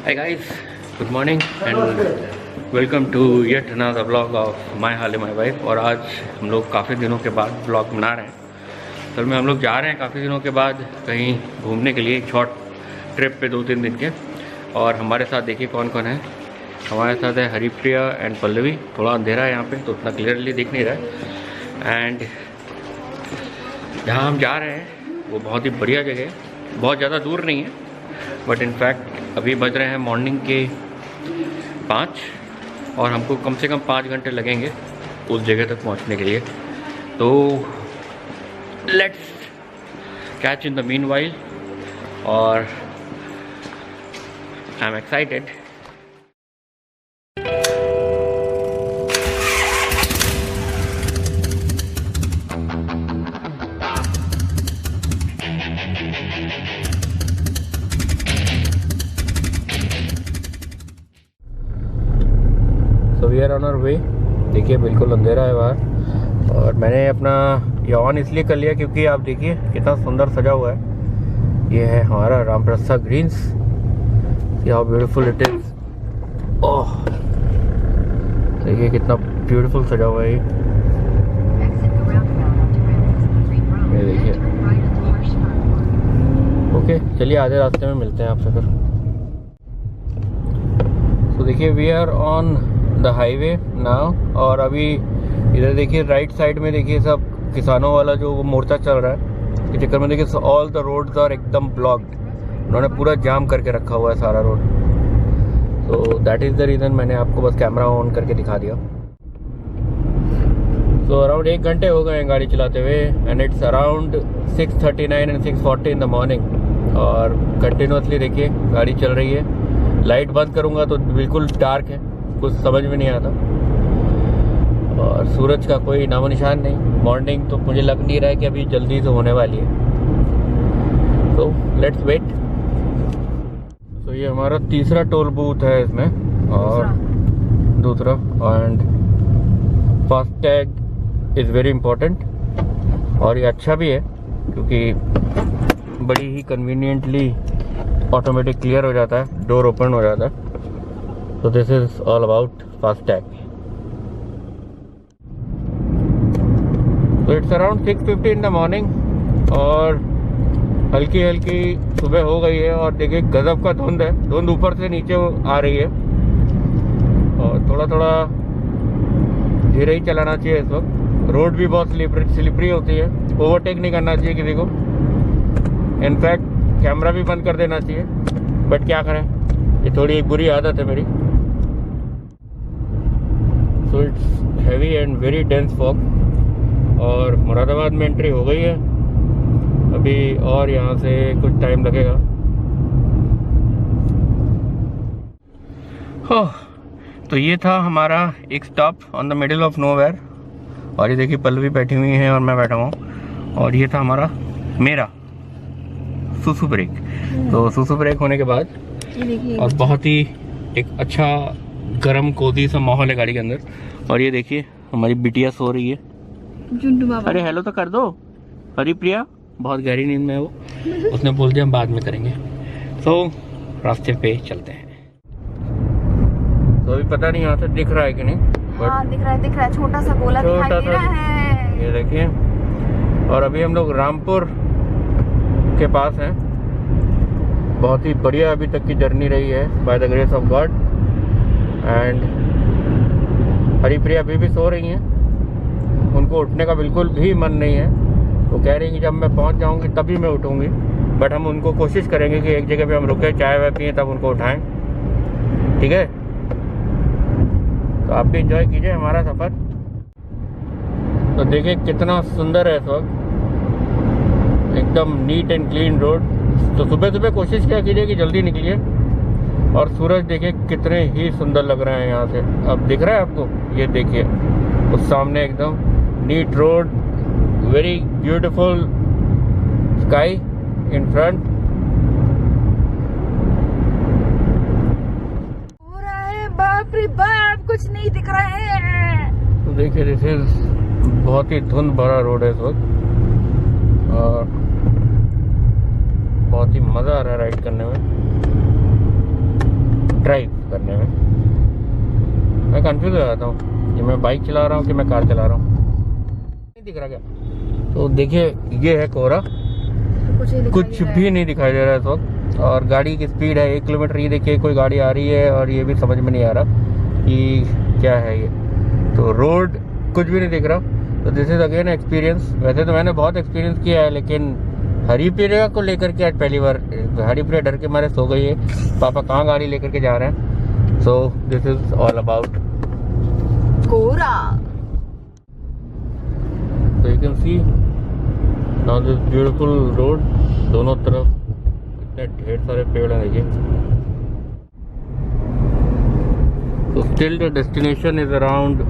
Hi guys, good morning and welcome to yet another vlog of my hall my wife. और आज हम लोग काफ़ी दिनों के बाद vlog बना रहे हैं। असल में हम लोग जा रहे हैं काफ़ी दिनों के बाद कहीं घूमने के लिए, एक शॉर्ट ट्रिप पे 2-3 दिन के। और हमारे साथ देखिए कौन कौन है। हमारे साथ है हरिप्रिया एंड पल्लवी। थोड़ा अंधेरा है यहाँ पे तो उतना क्लियरली दिख नहीं रहा है। एंड जहाँ हम जा रहे हैं वो बहुत ही बढ़िया जगह है, बहुत ज़्यादा दूर नहीं है, बट इनफैक्ट अभी बज रहे हैं मॉर्निंग के 5 और हमको कम से कम 5 घंटे लगेंगे उस जगह तक पहुंचने के लिए। तो let's catch in the meanwhile और I am excited. We are on our way. देखिए बिल्कुल अंधेरा है बाहर और मैंने अपना ये ऑन इसलिए कर लिया क्योंकि आप देखिए कितना सुंदर सजा हुआ है। ये है हमारा Ramprastha Greens. How beautiful it is. Oh देखिए कितना ब्यूटीफुल सजा हुआ है ये देखिए। ओके चलिए आधे रास्ते में मिलते हैं आपसे फिर। तो देखिए we are on the highway now. और अभी इधर देखिए राइट साइड में देखिए सब किसानों वाला जो मोर्चा चल रहा है के चक्कर में देखिए ऑल द रोड्स आर एकदम ब्लॉक्ड। उन्होंने पूरा जाम करके रखा हुआ है सारा रोड। तो दैट इज़ द रीज़न मैंने आपको बस कैमरा ऑन करके दिखा दिया। सो अराउंड 1 घंटे हो गए हैं गाड़ी चलाते हुए and it's around 6:39 and 6:40 in the morning. और कंटिन्यूसली देखिए गाड़ी चल रही है। लाइट बंद करूँगा तो बिल्कुल डार्क है, कुछ समझ में नहीं आता और सूरज का कोई नामो निशान नहीं। मॉर्निंग तो मुझे लग नहीं रहा है कि अभी जल्दी से होने वाली है। तो लेट्स वेट। तो ये हमारा तीसरा टोल बूथ है इसमें और दूसरा। And FASTag is very important और ये अच्छा भी है क्योंकि बड़ी ही कन्वीनियंटली ऑटोमेटिक क्लियर हो जाता है, डोर ओपन हो जाता है। So this is all about FASTag. So it's around 6:50 in the morning और हल्की हल्की सुबह हो गई है और देखिए गजब का धुंध है। धुंध ऊपर से नीचे आ रही है और थोड़ा थोड़ा धीरे ही चलाना चाहिए इस वक्त। रोड भी बहुत स्लिपरी होती है, ओवरटेक नहीं करना चाहिए किसी को। इनफैक्ट कैमरा भी बंद कर देना चाहिए, बट क्या करें, ये थोड़ी एक बुरी आदत है मेरी। So it's heavy and very dense fog और मुरादाबाद में एंट्री हो गई है अभी और यहाँ से कुछ टाइम लगेगा। तो ये था हमारा एक stop on the middle of nowhere. और ये देखिए पल्लवी बैठी हुई है और मैं बैठा हूँ और ये था हमारा मेरा सुसु ब्रेक। तो सुसु ब्रेक होने के बाद और बहुत ही एक अच्छा गरम कोजी सा माहौल है गाड़ी के अंदर। और ये देखिए हमारी बिटिया सो रही है। अरे हेलो तो कर दो। हरिप्रिया बहुत गहरी नींद में है वो, उसने बोल दिया हम बाद में करेंगे। तो रास्ते पे चलते हैं। तो अभी पता नहीं यहाँ से दिख रहा है कि नहीं, हाँ, दिख रहा है छोटा सा गोला दिखाई दे रहा है। ये देखिए। और अभी हम लोग रामपुर के पास हैं। बहुत ही बढ़िया अभी तक की जर्नी रही है by the grace of God. And Haripriya अभी भी सो रही हैं, उनको उठने का बिल्कुल भी मन नहीं है। वो कह रही हैं कि जब मैं पहुंच जाऊंगी तभी मैं उठूंगी, बट हम उनको कोशिश करेंगे कि एक जगह पे हम रुके, चाय वाय पिए, तब उनको उठाएं। ठीक है, तो आप भी इंजॉय कीजिए हमारा सफ़र। तो देखिए कितना सुंदर है इस वक्त, एकदम नीट एंड क्लीन रोड। तो सुबह सुबह कोशिश क्या कीजिए कि जल्दी निकलिए। और सूरज देखिए कितने ही सुंदर लग रहे हैं यहाँ से। अब दिख रहा है आपको, ये देखिए उस सामने एकदम neat road, very beautiful sky in front. बाप रे बाप, कुछ नहीं दिख रहा है। तो देखिए दिस इज बहुत ही धुंध भरा रोड है इस वक्त और बहुत ही मज़ा आ रहा है राइड करने में। ड्राइव करने में मैं कंफ्यूज हो जाता हूँ कि मैं बाइक चला रहा हूँ कि मैं कार चला रहा हूँ। नहीं दिख रहा क्या? तो देखिए ये है कोहरा, कुछ भी नहीं दिखाई दे रहा है इस वक्त। और गाड़ी की स्पीड है 1 किलोमीटर। ये देखिए कोई गाड़ी आ रही है और ये भी समझ में नहीं आ रहा कि क्या है ये। तो रोड कुछ भी नहीं दिख रहा। तो दिस इज़ अगेन एक्सपीरियंस। वैसे तो मैंने बहुत एक्सपीरियंस किया है, लेकिन हरिप्रिया को लेकर के आज पहली बार हरिप्रिया डर के मारे सो गई है। पापा कहाँ गाड़ी लेकर के जा रहे हैं। सो दिस इज ऑल अबाउट कोहरा। So you can see now this beautiful road, दोनों तरफ इतने ढेर सारे पेड़ हैं देखिए। So still the destination is around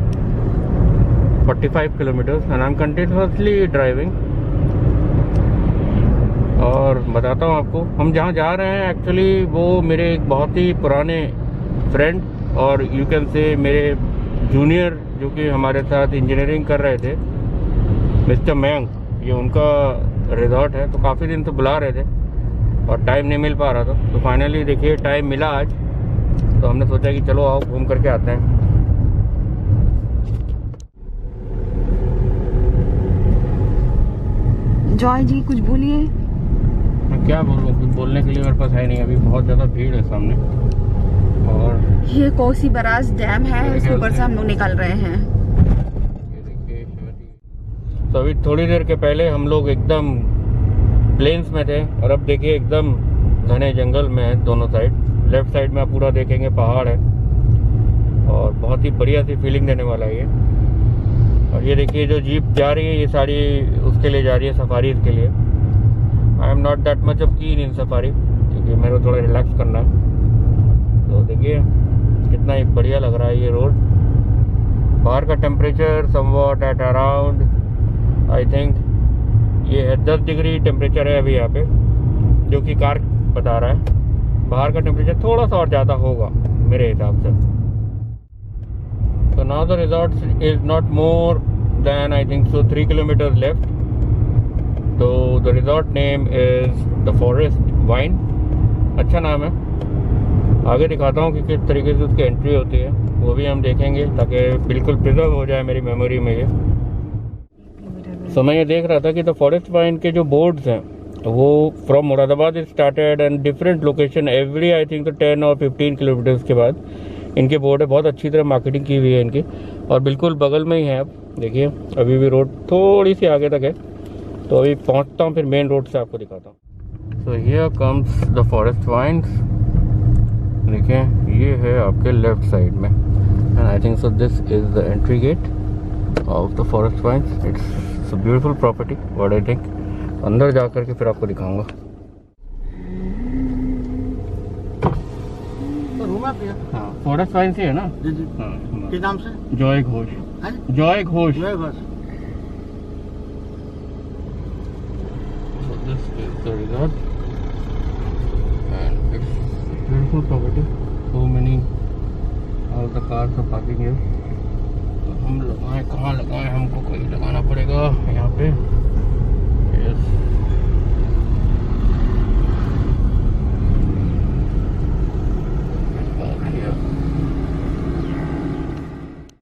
45 kilometers and I'm continuously driving। और बताता हूँ आपको हम जहाँ जा रहे हैं एक्चुअली वो मेरे एक बहुत ही पुराने फ्रेंड और यू कैन से मेरे जूनियर जो कि हमारे साथ इंजीनियरिंग कर रहे थे, मिस्टर मयंक, ये उनका रिजॉर्ट है। तो काफ़ी दिन से बुला रहे थे और टाइम नहीं मिल पा रहा था। तो फाइनली देखिए टाइम मिला आज, तो हमने सोचा कि चलो आओ घूम करके आते हैं। जॉय जी कुछ बोलिए। मैं क्या बोलूँ, कुछ बोलने के लिए मेरे पास है नहीं। अभी बहुत ज़्यादा भीड़ है सामने। और ये कोसी बराज डैम है, इसके ऊपर से हम लोग निकल रहे हैं। तो अभी थोड़ी देर के पहले हम लोग एकदम प्लेन्स में थे और अब देखिए एकदम घने जंगल में है दोनों साइड। लेफ्ट साइड में आप पूरा देखेंगे पहाड़ है और बहुत ही बढ़िया सी फीलिंग देने वाला है ये। और ये देखिए जो जीप जा रही है ये सारी उसके लिए जा रही है, सफारीज के लिए। आई am not that much of कीन इन सफारी क्योंकि मेरे को थोड़ा रिलैक्स करना है। तो देखिए कितना ही बढ़िया लग रहा है ये रोड। बाहर का temperature somewhat at around I think ये है 10 डिग्री टेम्परेचर है अभी यहाँ पे, जो कि कार बता रहा है। बाहर का टेम्परेचर थोड़ा सा और ज़्यादा होगा मेरे हिसाब से। So now the resort is not more than I think so 3 kilometers left. So the resort name is the Forest Vine। अच्छा नाम है। आगे दिखाता हूँ कि किस तरीके से उसकी एंट्री होती है, वो भी हम देखेंगे ताकि बिल्कुल प्रिजर्व हो जाए मेरी मेमोरी में ये। तो मैं ये देख रहा था कि द फॉरेस्ट वाइन के जो बोर्ड्स हैं वो from Moradabad is started and different location every I think 10 और 15 किलोमीटर्स के बाद इनके बोर्ड है। बहुत अच्छी तरह मार्केटिंग की हुई है इनकी और बिल्कुल बगल में ही है। आप देखिए अभी भी रोड थोड़ी सी आगे तक है, तो अभी पहुंचता हूं फिर मेन रोड से आपको दिखाता हूं। So here comes the forest vines. देखिए ये है आपके लेफ्ट साइड में and I think so this is the entry gate of the forest vines. It's a beautiful property what I think. अंदर जा करके फिर आपको दिखाऊंगा। हाँ फॉरेस्ट वाइन से है ना जी जी। हाँ किस नाम से? Joy Ghosh. Joy Ghosh. Joy Ghosh. So this is the resort and it's beautiful property. So many all the cars are parking here. तो हम लगाएं कहाँ लगाएं, हमको कोई लगाना पड़ेगा यहाँ पे। Yes.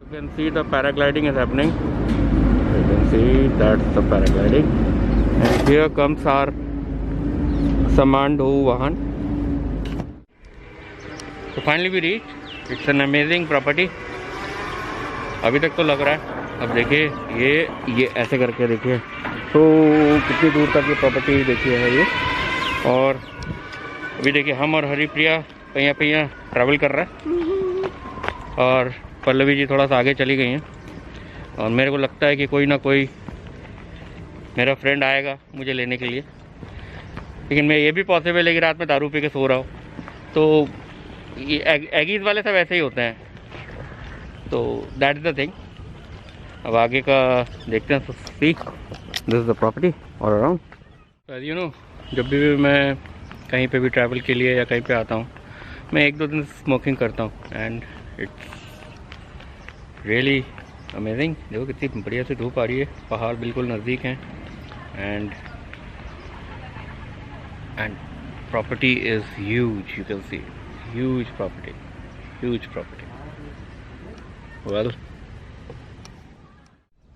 You can see the paragliding is happening. You can see that's the paragliding. And here comes our Samandu Vahan. So finally we reached. It's an amazing property. अभी तक तो लग रहा है। अब देखिए ये ऐसे करके देखिए तो कितनी दूर तक ये प्रॉपर्टी देखिए है ये। और अभी देखिए हम और हरिप्रिया पहिया ट्रैवल कर रहा है और पल्लवी जी थोड़ा सा आगे चली गई हैं। और मेरे को लगता है कि कोई ना कोई मेरा फ्रेंड आएगा मुझे लेने के लिए, लेकिन मैं ये भी पॉसिबल है कि रात में दारू पी के सो रहा हूँ। तो ये एगीज़ वाले सब ऐसे ही होते हैं। तो दैट इज़ द थिंग। अब आगे का देखते हैं। See this is the property और अराउंड। यू नो जब भी मैं कहीं पे भी ट्रैवल के लिए या कहीं पे आता हूँ मैं 1-2 दिन स्मोकिंग करता हूँ एंड इट्स रियली अमेजिंग। देखो कितनी बढ़िया से धूप आ रही है, पहाड़ बिल्कुल नज़दीक हैं and property is huge. You can C huge property, huge property. Well,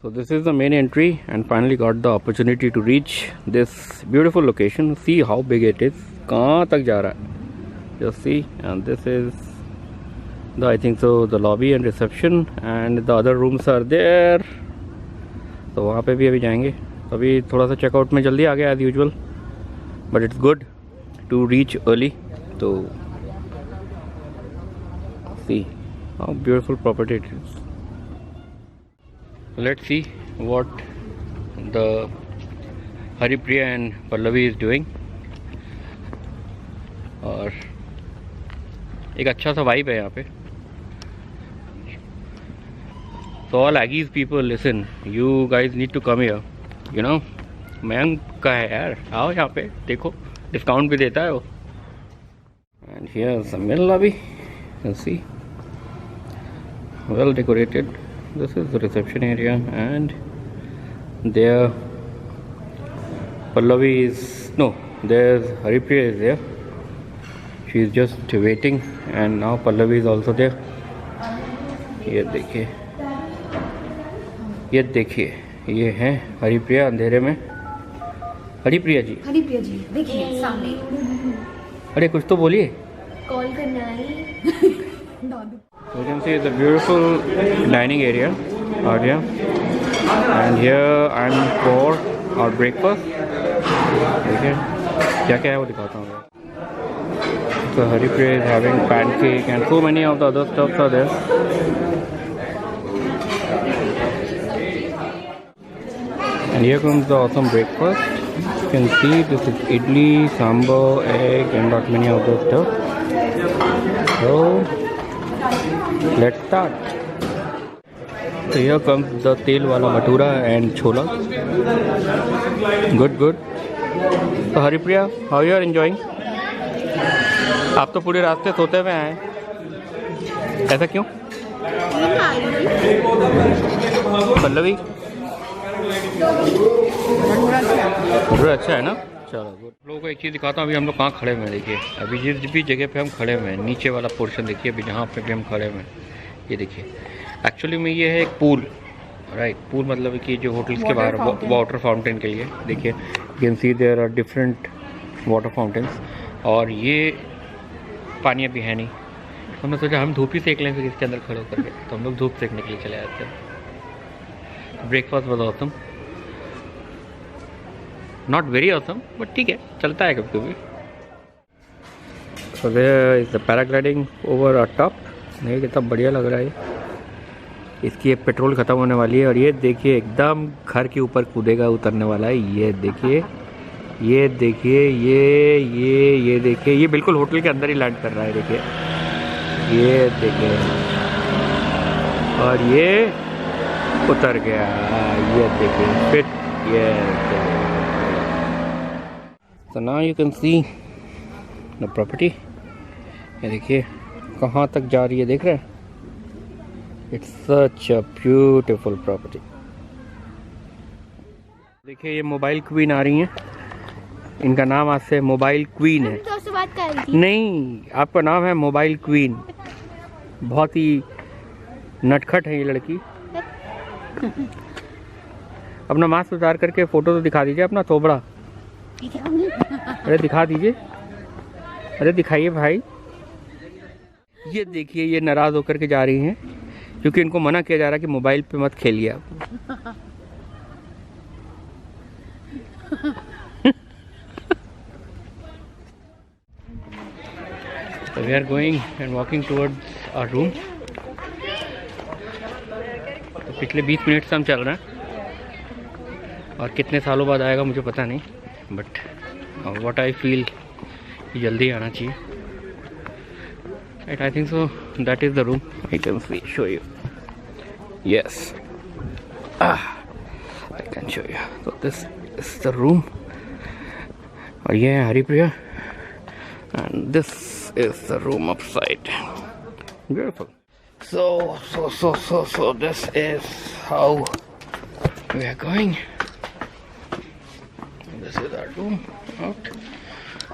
so this is the main entry, and finally got the opportunity to reach this beautiful location. See how big it is. कहाँ तक जा रहा है? Just see, and this is the, I think so, the lobby and reception, and the other rooms are there. तो वहाँ पे भी अभी जाएंगे. अभी थोड़ा सा चेकआउट में जल्दी आ गया as usual, but it's good to reach early. तो see how beautiful property it is. Let's see what the Haripriya and Pallavi is doing. और एक अच्छा सा वाइब है यहाँ पे. So all Aggies people, listen, you guys need to come here. You know, Mayank का है यार, आओ यहाँ पे देखो, डिस्काउंट भी देता है वो. And here's the middle lobby. You can see, well decorated. This is the reception area, and there Pallavi is, no, there's Haripriya is there. She is just waiting, and now Pallavi is also there. ये देखिए, ये देखिए, ये है हरिप्रिया अंधेरे में. हरिप्रिया जी, हरिप्रिया जी देखिए सामने. अरे कुछ तो बोलिए. कॉल करना है. You can see the beautiful dining area out here, and here I'm for our breakfast. देखिए क्या क्या है वो दिखाता हूँ. So Haripriya is having pancake, and so many of the other stuffs are there. And here comes the awesome breakfast. You can see this is idli, sambar, egg, and not many of those stuff. So let's start. So here comes the tel wala bhatura and chola. Good, good. So Haripriya, how you are enjoying? आप तो पूरे रास्ते सोते हुए आए, ऐसा क्यों? पल्लवी भटूरा अच्छा है ना. चलो गुड. लोगों को एक चीज़ दिखाता हूँ. अभी हम लोग कहाँ खड़े हुए हैं. देखिए अभी जिस भी जगह पे हम खड़े हुए हैं, नीचे वाला पोर्शन देखिए. अभी जहाँ पे भी हम खड़े हुए हैं, ये देखिए, एक्चुअली में ये है एक पूल. राइट, पूल मतलब कि जो होटल्स के बाहर वाटर फाउंटेन के लिए. देखिए you can see there are different water fountains. और ये पानी अभी है नहीं. हमने सोचा हम धूप ही सेक लें फिर इसके अंदर खड़े होकर के, तो हम लोग धूप सेकने के लिए चले जाते हैं. Breakfast was awesome, not very awesome, but ठीक है, चलता है कभी कभी. So there is the paragliding over a top. नहीं कितना बढ़िया लग रहा है. इसकी एक पेट्रोल ख़त्म होने वाली है, और ये देखिए एकदम घर के ऊपर कूदेगा, उतरने वाला है. ये देखिए, ये देखिए, ये देखिए, ये बिल्कुल होटल के अंदर ही लैंड कर रहा है. देखिए ये देखिए, और ये उतर गया. ये देखिए फिट. ये so now you can see the property. ये देखिए कहाँ तक जा रही है, देख रहे हैं. It's such a beautiful property. देखिए ये मोबाइल क्वीन आ रही हैं. इनका नाम आज से मोबाइल क्वीन है. तो बात कर रही थी. नहीं, आपका नाम है मोबाइल क्वीन. बहुत ही नटखट है ये लड़की. अपना मास्क उतार करके फोटो तो दिखा दीजिए अपना थोबड़ा. अरे दिखा दीजिए, अरे दिखाइए भाई. ये देखिए ये नाराज होकर के जा रही हैं, क्योंकि इनको मना किया जा रहा है कि मोबाइल पे मत खेलिए आप. So we are going and walking towards our room. तो पिछले 20 मिनट से हम चल रहे हैं, और कितने सालों बाद आएगा मुझे पता नहीं, बट what I feel जल्दी आना चाहिए. Right, I think so. That is the room. I can show you. Yes. I can show you. So this is the room. और ये है Haripriya, and this is the room upside. Beautiful. So this is how we are going. This is our room out.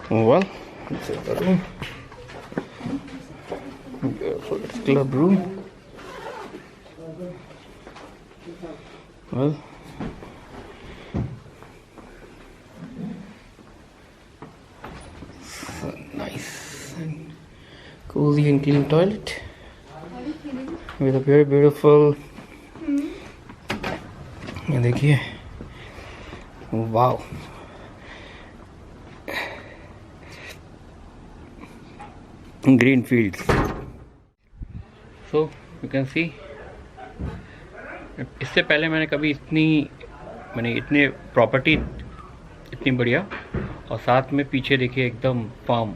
Well, this is the room. Beautiful. It's club room. Well, so nice and cozy and clean toilet with a very beautiful. ये देखिए, wow. Green fields. So you can see, इससे पहले मैंने कभी इतने property इतनी बढ़िया, और साथ में पीछे देखिए एकदम फार्म,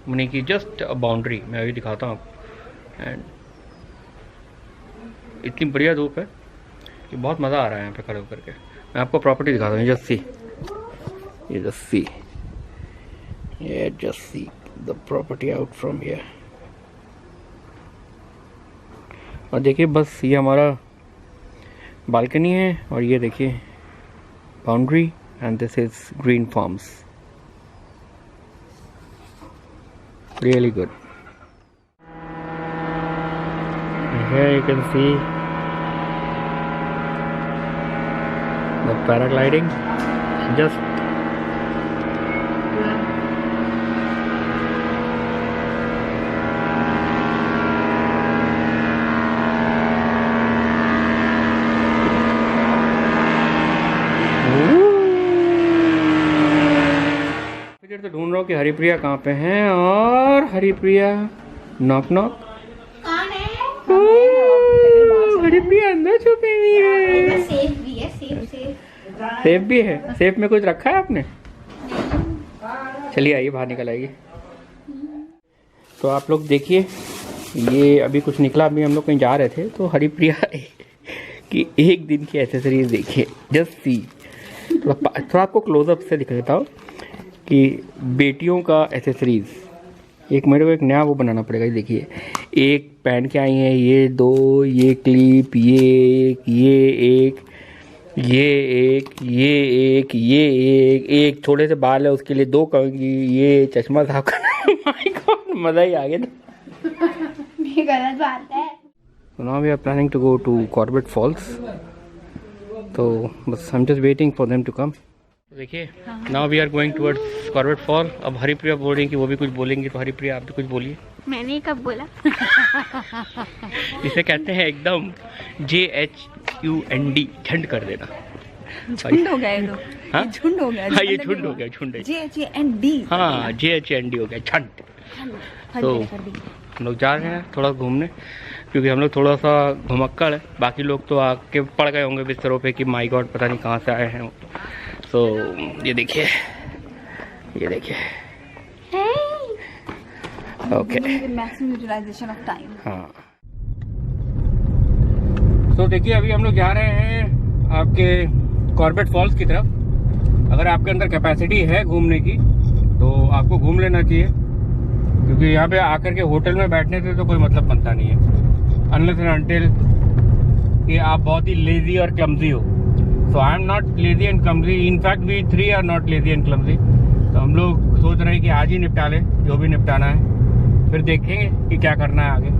मैंने की जस्ट अ बाउंड्री। मैं अभी दिखाता हूँ, एंड इतनी बढ़िया धूप है कि बहुत मज़ा आ रहा है यहाँ पे खड़े होकर के। मैं आपको प्रॉपर्टी दिखाता हूँ। Just see the property out from here. और देखिए, बस ये हमारा बालकनी है, और ये देखिए boundary, and this is green farms. Really good. Here you can see the paragliding. Just तो ढूंढ रहा हूँ कि हरिप्रिया कहाँ पे हैं, और हरिप्रिया नॉक नॉक। कौन है? हरिप्रिया अंदर छुपी हुई है। सेफ भी है, सेफ भी है। सेफ में कुछ रखा है आपने? चलिए आइए, बाहर निकल आइए। तो आप लोग देखिए, ये अभी कुछ निकला। अभी हम लोग कहीं जा रहे थे, तो हरिप्रिया की एक दिन की एक्सेसरीज देखिए। जस्ट सी, थोड़ा आपको क्लोजअप से दिखा देता हूँ कि बेटियों का एक्सेसरीज। एक मेरे को एक नया वो बनाना पड़ेगा। देखिए, एक पहन के आई है, ये दो, ये क्लिप, ये एक थोड़े से बाल है उसके लिए दो कंघी, ये चश्मा साफ करना। माय गॉड, मजा ही आ गया। ये गलत बात है। So now we are planning to go to Corbett Falls. तो बस I'm just waiting for them to come. देखिए, now we are going towards Corbett Fall. अब हरिप्रिया बोल रही है कि वो भी कुछ बोलेंगी, तो हरिप्रिया आप भी कुछ बोलिए। मैंने कब बोला? इसे कहते हैं एकदम JHUND, झंड कर देना। झुंड हो गया ये लोग। हाँ? ये झुंड हो गया। हाँ, ये झुंड हो गया, झुंड। JHND। हाँ, JHND हो गया, झंड। तो हम लोग जा रहे हैं थोड़ा घूमने, क्योंकि हम लोग थोड़ा सा घुमक्कड़ है। बाकी लोग तो आके पड़ गए होंगे बिस्तरों पे कि माय गॉड पता नहीं कहाँ से आए हैं। तो ये देखिए, okay. Maximum utilization of time. हाँ, तो देखिए, अभी हम लोग जा रहे हैं आपके कॉर्बेट फॉल्स की तरफ। अगर आपके अंदर कैपेसिटी है घूमने की, तो आपको घूम लेना चाहिए, क्योंकि यहाँ पे आकर के होटल में बैठने से तो कोई मतलब बनता नहीं है, अनलेस एंड अनटिल कि आप बहुत ही लेजी और क्लमजी हो। So I am not lazy and clumsy, in fact we three are not lazy and clumsy. तो हम लोग सोच रहे हैं कि आज ही निपटा लें जो भी निपटाना है, फिर देखेंगे कि क्या करना है आगे।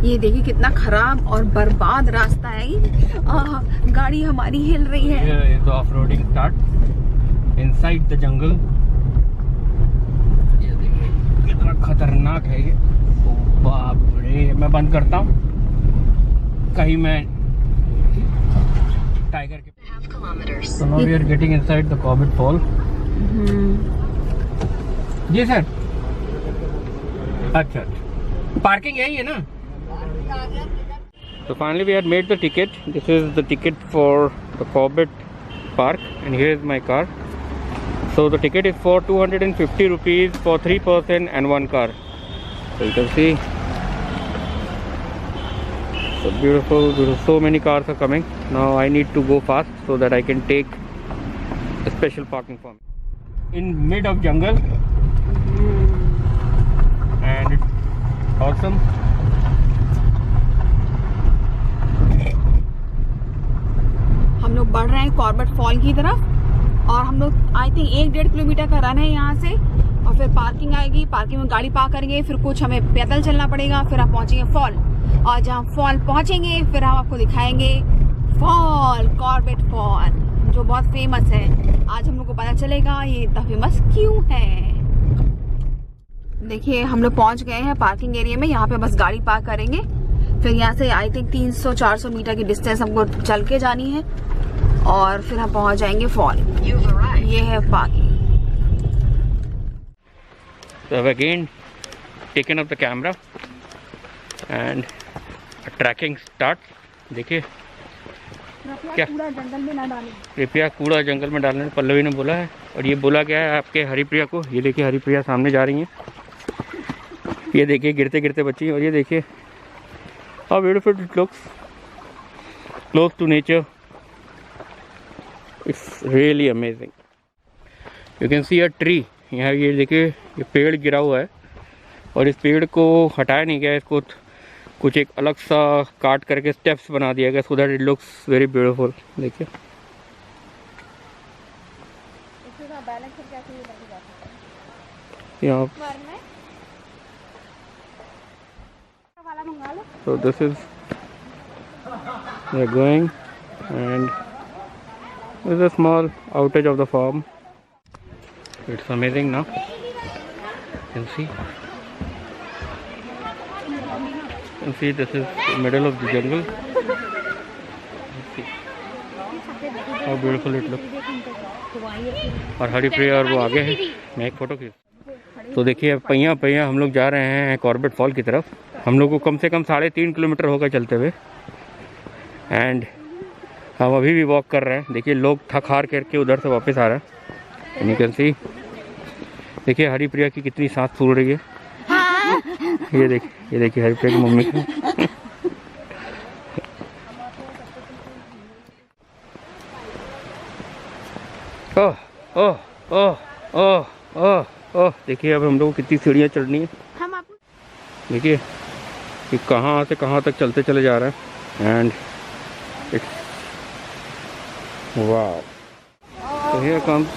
ये देखिए कितना खराब और बर्बाद रास्ता है। गाड़ी हमारी हिल रही है। तो off roading start inside the jungle. ये देखिए कितना खतरनाक है ये। ओ बाप रे, मैं बंद करता हूँ, कहीं मैं टाइगर के। So now we are getting inside the Corbett Fall. जी सर। अच्छा, पार्किंग यही है ना? So finally we had made the ticket. This is the ticket for the Corbett Park, and here is my car. So the ticket is for 250 rupees for 3 person and 1 car. So you can see, so beautiful. So many cars are coming. Now I need to go fast so that I can take a special parking for me. In mid of jungle, and it's awesome. हम लोग बढ़ रहे हैं Corbett fall की तरफ। और हम लोग आई थिंक 1-1.5 किलोमीटर का रन है यहाँ से, और फिर पार्किंग आएगी, पार्किंग में गाड़ी पार्क करेंगे, फिर कुछ हमें पैदल चलना पड़ेगा, फिर हम पहुंचेंगे फॉल, और जहाँ फॉल पहुंचेंगे फिर हम आपको दिखाएंगे फॉल, कॉर्बेट फॉल, जो बहुत फेमस है। आज हम लोग को पता चलेगा ये इतना फेमस क्यों है। देखिए हम लोग पहुंच गए हैं पार्किंग एरिया में, यहाँ पे बस गाड़ी पार्क करेंगे, फिर यहाँ से आई थिंक 300-400 मीटर की डिस्टेंस हमको चल के जानी है, और फिर हम पहुंच जाएंगे फॉल। ये है parking. So I've again taken up the camera and tracking starts. देखिए क्या कूड़ा जंगल में ना डालें, कृपया कूड़ा जंगल में डालने पल्लवी ने बोला है। और ये बोला गया है आपके हरिप्रिया को। ये देखिए हरिप्रिया सामने जा रही हैं, ये देखिए गिरते गिरते बच्ची, और ये देखिए how beautiful it looks, close to nature, it's really amazing. You can see a tree. यहाँ ये देखिए ये पेड़ गिरा हुआ है, और इस पेड़ को हटाया नहीं गया, इसको कुछ एक अलग सा काट करके स्टेप्स बना दिया गया, so that it looks very beautiful. देखिए यहाँ so this is we are going, and this is a small outage of the farm. It's amazing now. You can see this is the middle of the jungle. See how beautiful it looks. और हरिप्रिया और वो आगे है, मैं एक photo खींच। तो देखिए पहिया पहिया हम लोग जा रहे हैं कॉर्बेट फॉल की तरफ। हम लोग को कम से कम 3.5 किलोमीटर होगा चलते हुए, एंड हम अभी भी वॉक कर रहे हैं। देखिए लोग थक हार करके उधर से वापस आ रहे हैं, यू कैन सी। देखिए हरिप्रिया की कितनी सांस फूल रही है। ये देखिए हरिप्रिया की मम्मी की। ओह ओह ओह ओह ओह ओह देखिए अब हम लोग को कितनी सीढ़ियाँ चढ़नी है। हम आप देखिए कि कहाँ से कहाँ तक चलते चले जा रहे हैं, and it's wow. So here comes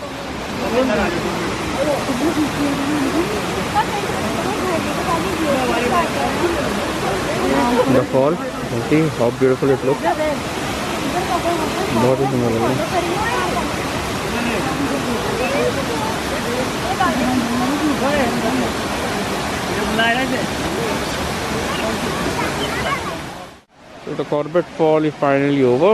the fall. You see how beautiful it looks. बहुत ही सुंदर लग रहा है। So the Corbett Fall is finally over.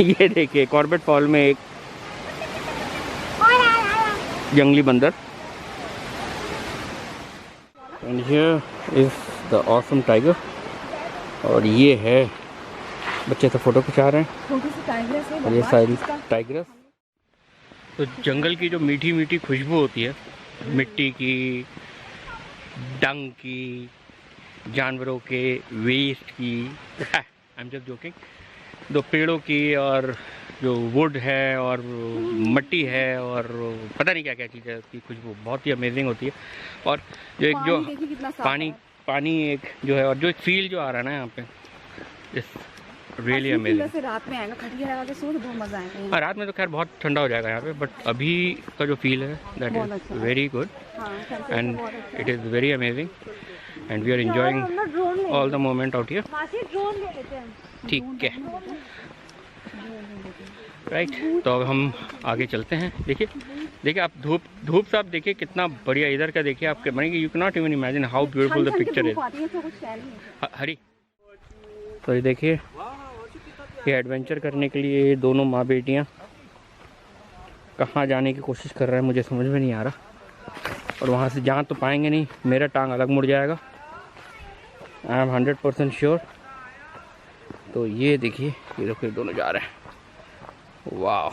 ये देखिए कॉर्बेट फॉल में एक जंगली बंदर, and here is the awesome tiger. और ये है बच्चे से फोटो खिंचा रहे हैं, और ये सारी टाइगरस। तो जंगल की जो मीठी मीठी खुशबू होती है, मिट्टी की, डंग की, जानवरों के वेस्ट की, आई एम जस्ट जोकिंग, दो पेड़ों की, और जो वुड है और मट्टी है और पता नहीं क्या क्या चीज़ है, उसकी खुशबू बहुत ही अमेजिंग होती है। और जो एक जो पानी एक जो है, और जो एक फील जो आ रहा है ना यहाँ पे, इस रियली अमेजिंग। रात में आएगा, खटिया लगा के सो तो बहुत मजा आएगा। हाँ रात में तो खैर बहुत ठंडा हो जाएगा यहाँ पे, बट अभी का जो फील है that is very good, and it is very amazing, and we are enjoying all the moment out here. ठीक है, राइट। तो अब हम आगे चलते हैं। देखिए आप धूप से आप देखिए कितना बढ़िया इधर का। देखिए आपके बनेंगे, you can not even imagine how beautiful the picture is. हरी तो ये देखिए ये एडवेंचर करने के लिए दोनों माँ बेटियाँ कहाँ जाने की कोशिश कर रहे हैं, मुझे समझ में नहीं आ रहा। और वहाँ से जहाँ तो पाएंगे नहीं, मेरा टांग अलग मुड़ जाएगा, आई एम 100% श्योर। तो ये देखिए ये देखो ये दोनों जा रहे हैं, वाह।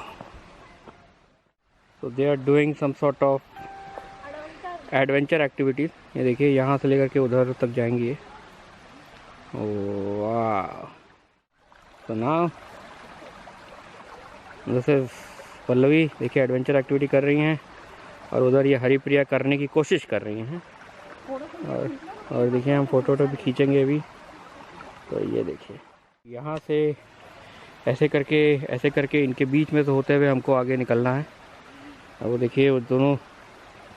तो they are doing some sort of adventure activities. ये देखिए यहाँ से लेकर के उधर तक जाएंगे ये, वाह। तो नाउ दिस इज पल्लवी, देखिए एडवेंचर एक्टिविटी कर रही हैं, और उधर ये हरिप्रिया करने की कोशिश कर रही हैं। और और देखिए हम फ़ोटो भी खींचेंगे अभी। तो ये देखिए यहाँ से ऐसे करके इनके बीच में से होते हुए हमको आगे निकलना है। और वो देखिए वो दोनों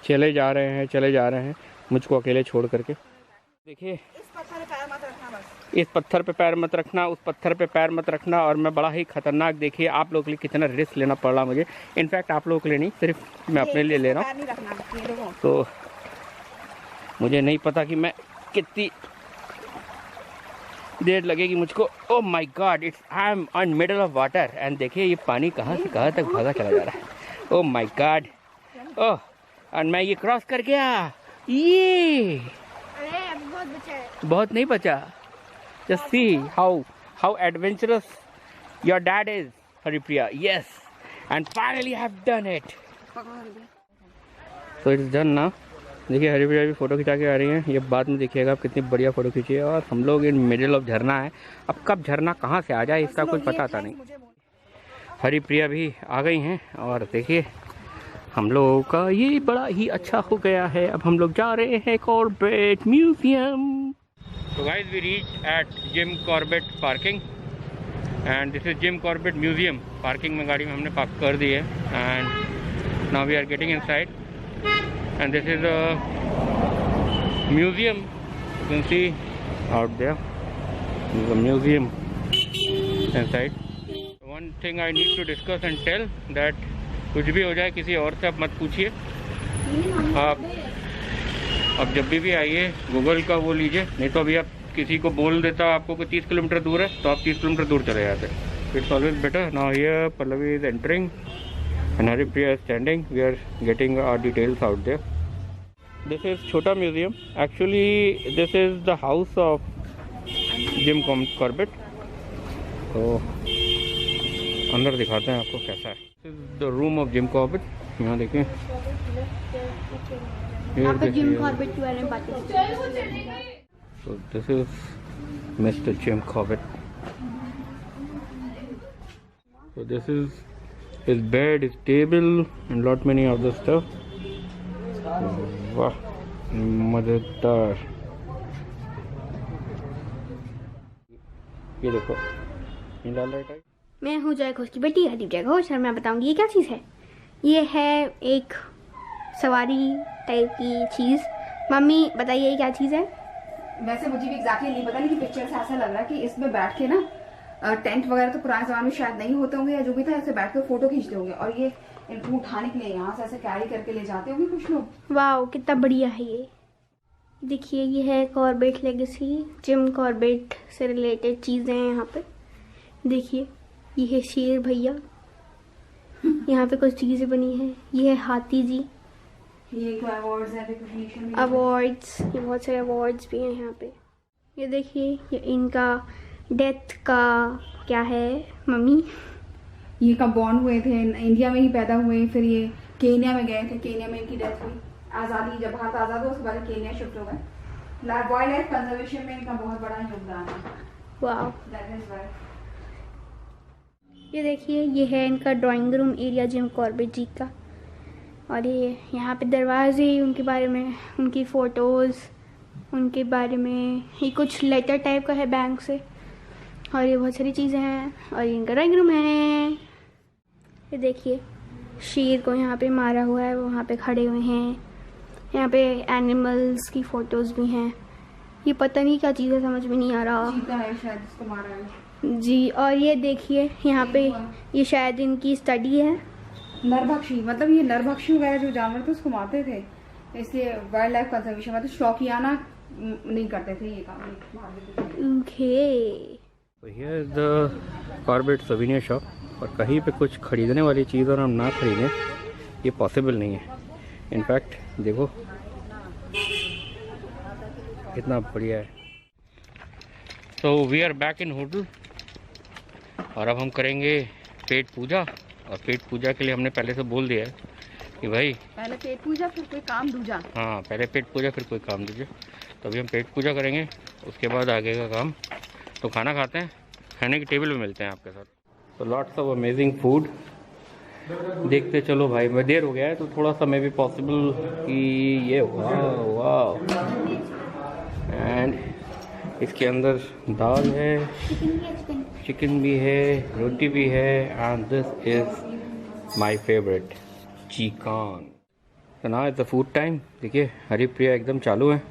चले जा रहे हैं मुझको अकेले छोड़ करके। देखिए इस पत्थर पे पैर मत रखना, बस इस पत्थर पे पैर मत रखना, उस पत्थर पे पैर मत रखना। और मैं बड़ा ही खतरनाक, देखिए आप लोगों के लिए कितना रिस्क लेना पड़ रहा मुझे। इनफैक्ट आप लोगों के लिए नहीं, सिर्फ मैं अपने लिए ले रहा हूँ। तो मुझे नहीं पता कि मैं कितनी देर लगेगी मुझको। Oh my God, I am on middle of water and देखिए ये पानी कहाँ से कहाँ तक भागा चला जा रहा है। ओह माय गॉड, ओह और मैं ये क्रॉस कर गया। ये बहुत बचा है। बहुत नहीं बचा। Just see how adventurous your dad is, Haripriya. Yes, and finally have done it. तो इट्स डन ना। देखिए हरिप्रिया भी फ़ोटो खिंचा के आ रही हैं। ये बाद में देखिएगा आप कितनी बढ़िया फ़ोटो खींची है। और हम लोग इन मिडिल ऑफ झरना है। अब कब झरना कहाँ से आ जाए इसका कुछ पता था नहीं। हरिप्रिया भी आ गई हैं और देखिए हम लोगों का ये बड़ा ही अच्छा हो गया है। अब हम लोग जा रहे हैं कॉर्बेट म्यूजियम। तो guys we reach at Jim Corbett parking and this is Jim Corbett museum. Parking में गाड़ी में हमने पार्क कर दी है and now we are getting inside and this is a museum. You can see out there, this is a museum inside. One thing I need to discuss and tell that कुछ भी हो जाए किसी और से आप मत पूछिए। आप अब जब भी आइए गूगल का वो लीजिए, नहीं तो अभी आप किसी को बोल देता आपको कि 30 किलोमीटर दूर है तो आप 30 किलोमीटर दूर चले जाते। It's always better. Now here Pallavi is entering and Haripriya is standing. We are getting our details out there. This is छोटा museum. Actually this is the house of Jim Corbett. तो अंदर दिखाते हैं आपको कैसा है। This is the room of Jim Corbett. यहाँ देखिए जिम कॉर्बेट के बारे में बात करें। So this is Mr. Jim Corbett. So this is his bed, his table, and lot many other stuff. वाह, मजेदार। ये देखो, ये लाल लाइट आई। मैं हूँ जय घोष की बेटी हरिप्रिया घोष और मैं बताऊंगी ये क्या चीज़ है। ये है एक सवारी टाइप की चीज़। मम्मी बताइए ये क्या चीज़ है। वैसे मुझे भी एग्जैक्टली नहीं पता, लेकिन पिक्चर से ऐसा लग रहा है कि इसमें बैठ के ना टेंट वगैरह तो पुराने जमाने में शायद नहीं होते होंगे या जो भी था, ऐसे बैठ कर फोटो खींचते होंगे और ये इनको उठाने के लिए यहाँ से ऐसे कैरी करके ले जाते होंगे कुछ लोग। वाह कितना बढ़िया है ये। देखिए ये है कॉर्बेट लेगेसी, जिम कॉर्बेट से रिलेटेड चीज़ें हैं यहाँ पे। देखिए ये है शेर भैया, यहाँ पे कुछ चीज़ें बनी हैं। ये है हाथी जी। ये अवार्ड्स है, रिकॉग्निशन अवार्ड्स, ये बहुत सारे अवार्ड्स भी हैं यहाँ पे। ये देखिए ये इनका डेथ का क्या है मम्मी। ये कब बॉर्न हुए थे, इंडिया में ही पैदा हुए, फिर ये केन्या में गए थे, केन्या में इनकी डेथ हुई। आज़ादी जब भारत आज़ाद हुआ उसके बाद केन्या शिफ्ट हो गए। वाइल्ड लाइफ कंजर्वेशन में इनका बहुत बड़ा योगदान है। वाह दैट इज व्हाई। ये देखिए ये है इनका drawing room area Jim Corbett ji का। और ये यहाँ पे दरवाजे, उनके बारे में, उनकी फ़ोटोज़, उनके बारे में। ये कुछ लेटर टाइप का है बैंक से और ये बहुत सारी चीज़ें हैं। और ये इनका ड्राइंग रूम है। ये देखिए शेर को यहाँ पे मारा हुआ है, वो वहाँ पे खड़े हुए हैं। यहाँ पे एनिमल्स की फ़ोटोज़ भी हैं। ये पता नहीं क्या चीज़ है, समझ में नहीं आ रहा। चीता है शायद जिसको मारा है जी। और ये देखिए यहाँ पे ये शायद इनकी स्टडी है। नरभक्षी, मतलब ये नरभक्षी वगैरह जो जानवर थे उसको मारते थे, इसलिए वाइल्ड लाइफ कंजर्वेशन मतलब शौकियाना नहीं करते थे ये काम, मार देते थे। ओके। तो here is the Corbett souvenir shop. और कहीं पे कुछ खरीदने वाली चीज़ और हम ना खरीदें ये पॉसिबल नहीं है। इनफैक्ट देखो कितना बढ़िया है। तो we are back in hotel और अब हम करेंगे पेट पूजा। और पेट पूजा के लिए हमने पहले से बोल दिया है कि भाई पहले पेट पूजा फिर कोई काम दूजा। हाँ, पहले पेट पूजा फिर कोई काम दूजा। तो अभी हम पेट पूजा करेंगे, उसके बाद आगे का काम। तो खाना खाते हैं, खाने की टेबल पे मिलते हैं आपके साथ। तो लॉट्स ऑफ अमेजिंग फूड देखते चलो भाई। मैं देर हो गया है तो थोड़ा सा मैं भी पॉसिबल कि ये वाह वाह इसके अंदर दाल है, चिकन भी है, रोटी भी है, and this is my favourite chicken. तो now it's the food time. देखिए हरिप्रिया एकदम चालू है।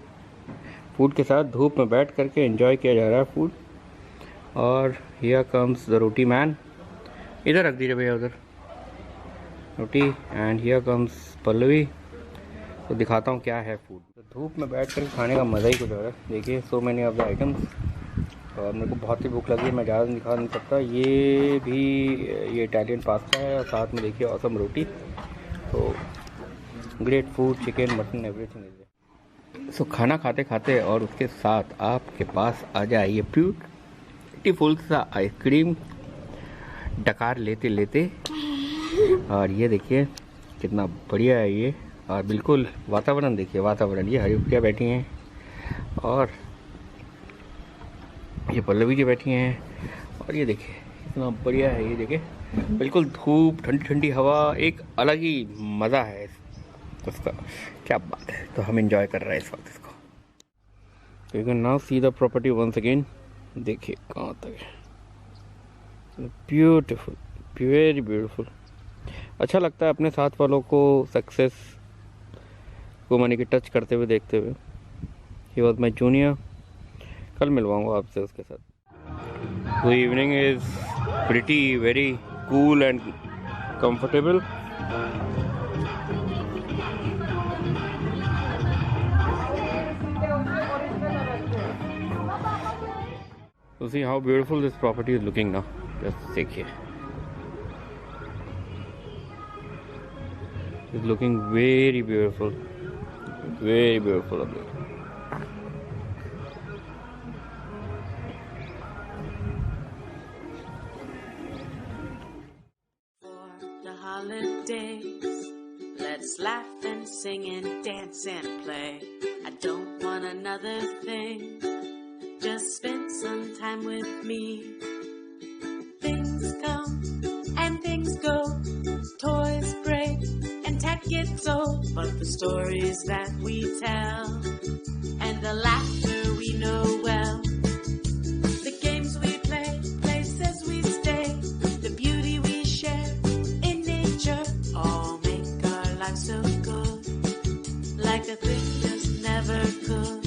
फूड के साथ धूप में बैठ करके एंजॉय किया जा रहा है फूड। और here comes the roti man. इधर रख दीजिए भैया उधर रोटी। And here comes Pallavi. तो दिखाता हूँ क्या है फूड। तो धूप में बैठ कर खाने का मज़ा ही कुछ और है। देखिए so many of the items. और मेरे को बहुत ही भूख लगी है, मैं ज़्यादा दिखा नहीं सकता। ये इटालियन पास्ता है और साथ में देखिए ऑसम रोटी। तो great food, chicken, mutton, everything is there. So खाना खाते खाते और उसके साथ आपके पास आ जाए ये ब्यूटीफुल सा आइसक्रीम डकार लेते लेते। और ये देखिए कितना बढ़िया है ये। और बिल्कुल वातावरण देखिए, वातावरण। ये हरिप्रिया बैठी हैं और ये पल्लवी जी बैठी हैं। और ये देखिए कितना बढ़िया है। ये देखिए बिल्कुल धूप, ठंडी ठंडी हवा, एक अलग ही मज़ा है उसका। क्या बात है। तो हम एंजॉय कर रहे हैं इस वक्त इसको। You can now see the property once again. देखिए कहाँ तक है। Beautiful, very beautiful. अच्छा लगता है अपने साथ वालों को सक्सेस को माने कि टच करते हुए देखते हुए। He was my junior. कल मिलवाऊंगा आपसे उसके साथ। The evening is pretty very cool and comfortable. So see how beautiful this property is looking now. Just देखिए, it's looking very beautiful, very beautiful up there. For the holidays, let's laugh and sing and dance and play. I don't want another thing. Just spend some time with me. Things come and things go. Toys break and tech gets old. But the stories that we tell and the laughter we know well. The games we play, places we stay. The beauty we share in nature. All make our life so good. Like a thing just never could.